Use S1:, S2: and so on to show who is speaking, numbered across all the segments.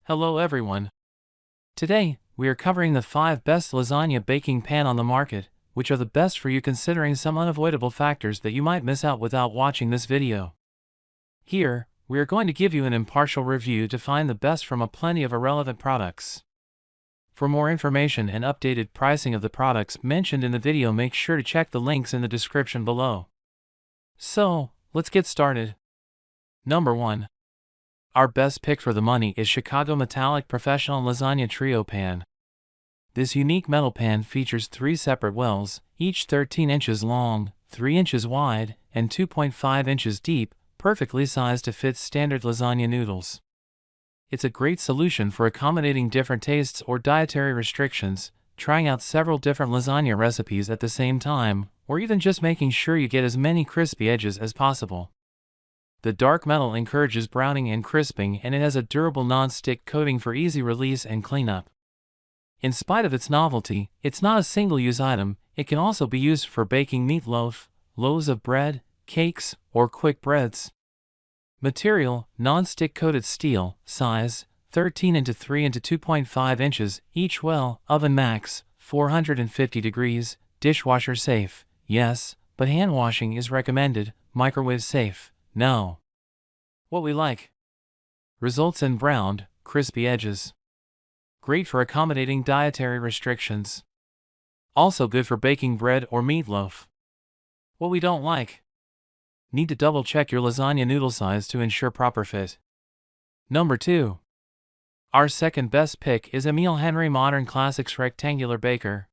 S1: Hello everyone. Today, we are covering the 5 best lasagna baking pan on the market, which are the best for you considering some unavoidable factors that you might miss out without watching this video. Here, we are going to give you an impartial review to find the best from a plenty of irrelevant products. For more information and updated pricing of the products mentioned in the video, make sure to check the links in the description below. So, let's get started. Number 1. Our best pick for the money is Chicago Metallic Professional Lasagna Trio Pan. This unique metal pan features 3 separate wells, each 13 inches long, 3 inches wide, and 2.5 inches deep, perfectly sized to fit standard lasagna noodles. It's a great solution for accommodating different tastes or dietary restrictions, trying out several different lasagna recipes at the same time, or even just making sure you get as many crispy edges as possible. The dark metal encourages browning and crisping, and it has a durable non-stick coating for easy release and cleanup. In spite of its novelty, it's not a single-use item. It can also be used for baking meatloaf, loaves of bread, cakes, or quick breads. Material: non-stick coated steel, size 13 into 3 into 2.5 inches, each well, oven max 450 degrees, dishwasher safe, yes, but hand washing is recommended, microwave safe, no. What we like. Results in browned, crispy edges. Great for accommodating dietary restrictions. Also good for baking bread or meatloaf. What we don't like. Need to double check your lasagna noodle size to ensure proper fit. Number 2. Our second best pick is Emile Henry Modern Classics Rectangular Baker.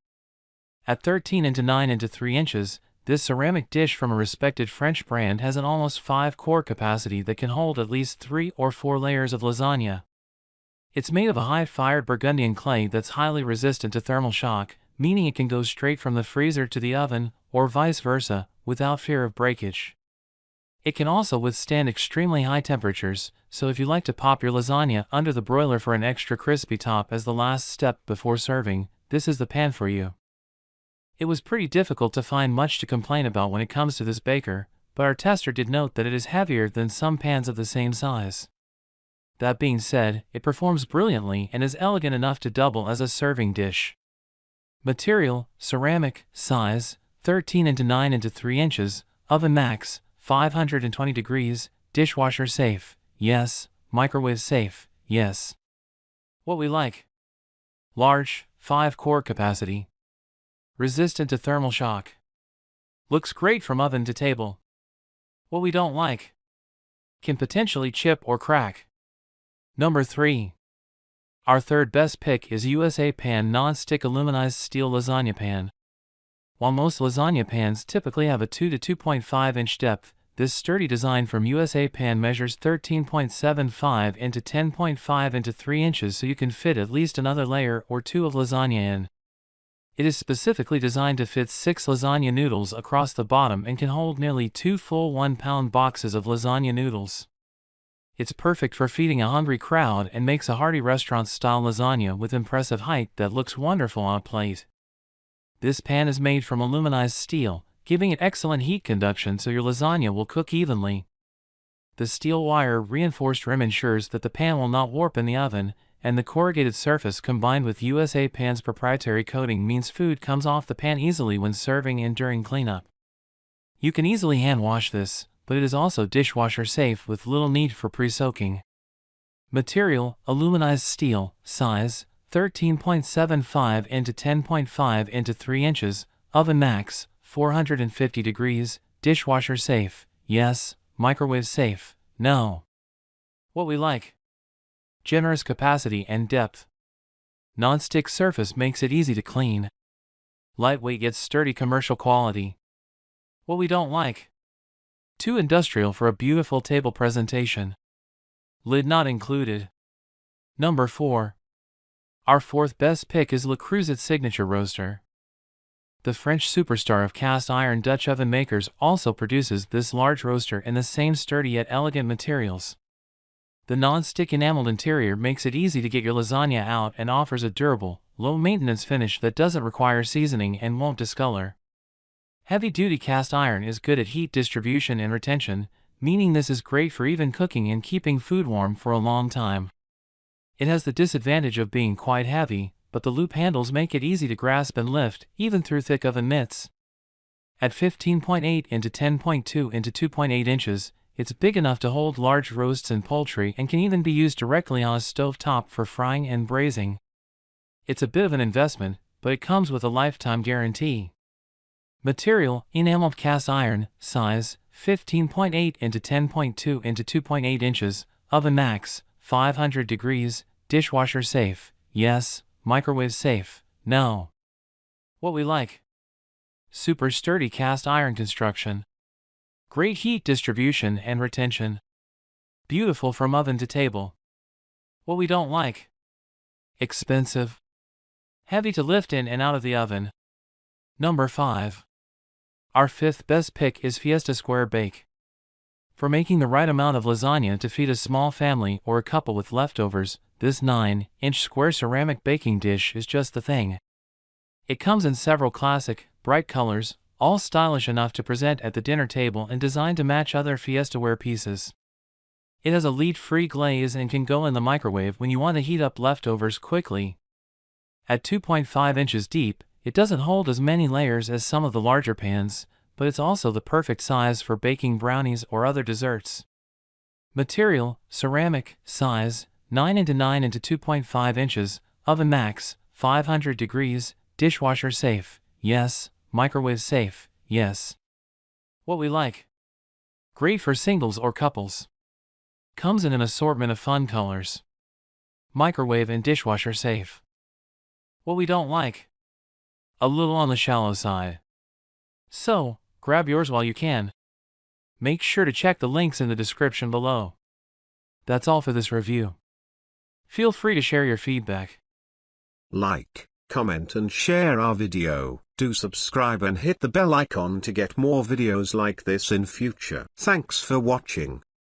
S1: At 13 into 9 into 3 inches, this ceramic dish from a respected French brand has an almost 5 quart capacity that can hold at least 3 or 4 layers of lasagna. It's made of a high-fired Burgundian clay that's highly resistant to thermal shock, meaning it can go straight from the freezer to the oven, or vice versa, without fear of breakage. It can also withstand extremely high temperatures, so if you like to pop your lasagna under the broiler for an extra crispy top as the last step before serving, this is the pan for you. It was pretty difficult to find much to complain about when it comes to this baker, but our tester did note that it is heavier than some pans of the same size. That being said, it performs brilliantly and is elegant enough to double as a serving dish. Material: ceramic, size 13 into 9 into 3 inches, oven max 520 degrees, dishwasher safe, yes, microwave safe, yes. What we like. Large, 5 quart capacity. Resistant to thermal shock. Looks great from oven to table. What we don't like. Can potentially chip or crack. Number 3. Our third best pick is USA Pan Non-Stick Aluminized Steel Lasagna Pan. While most lasagna pans typically have a 2 to 2.5 inch depth, this sturdy design from USA Pan measures 13.75 into 10.5 into 3 inches, so you can fit at least another layer or 2 of lasagna in. It is specifically designed to fit 6 lasagna noodles across the bottom and can hold nearly 2 full 1-pound boxes of lasagna noodles. It's perfect for feeding a hungry crowd and makes a hearty restaurant-style lasagna with impressive height that looks wonderful on a plate. This pan is made from aluminized steel, giving it excellent heat conduction so your lasagna will cook evenly. The steel wire reinforced rim ensures that the pan will not warp in the oven, and the corrugated surface combined with USA Pan's proprietary coating means food comes off the pan easily when serving and during cleanup. You can easily hand wash this, but it is also dishwasher safe with little need for pre-soaking. Material: aluminized steel, size 13.75 into 10.5 into 3 inches, oven max 450 degrees, dishwasher safe, yes, microwave safe, no. What we like. Generous capacity and depth. Non-stick surface makes it easy to clean. Lightweight yet sturdy commercial quality. What we don't like. Too industrial for a beautiful table presentation. Lid not included. Number 4. Our fourth best pick is Le Creuset Signature Roaster. The French superstar of cast iron Dutch oven makers also produces this large roaster in the same sturdy yet elegant materials. The non-stick enameled interior makes it easy to get your lasagna out and offers a durable, low-maintenance finish that doesn't require seasoning and won't discolor. Heavy-duty cast iron is good at heat distribution and retention, meaning this is great for even cooking and keeping food warm for a long time. It has the disadvantage of being quite heavy, but the loop handles make it easy to grasp and lift, even through thick oven mitts. At 15.8 into 10.2 into 2.8 inches, it's big enough to hold large roasts and poultry and can even be used directly on a stove top for frying and braising. It's a bit of an investment, but it comes with a lifetime guarantee. Material: enameled cast iron, size 15.8 into 10.2 into 2.8 inches, oven max 500 degrees, dishwasher safe, yes, microwave safe, no. What we like: super sturdy cast iron construction, great heat distribution and retention, beautiful from oven to table. What we don't like: expensive, heavy to lift in and out of the oven. Number 5. Our fifth best pick is Fiesta Square Bake. For making the right amount of lasagna to feed a small family or a couple with leftovers, this 9-inch square ceramic baking dish is just the thing. It comes in several classic, bright colors, all stylish enough to present at the dinner table and designed to match other Fiestaware pieces. It has a lead-free glaze and can go in the microwave when you want to heat up leftovers quickly. At 2.5 inches deep, it doesn't hold as many layers as some of the larger pans, but it's also the perfect size for baking brownies or other desserts. Material: ceramic, size 9 into 9 into 2.5 inches, oven max 500 degrees, dishwasher safe, yes, microwave safe, yes. What we like: great for singles or couples. Comes in an assortment of fun colors. Microwave and dishwasher safe. What we don't like: a little on the shallow side. So, grab yours while you can. Make sure to check the links in the description below. That's all for this review. Feel free to share your feedback.
S2: Like, comment and share our video. Do subscribe and hit the bell icon to get more videos like this in future. Thanks for watching.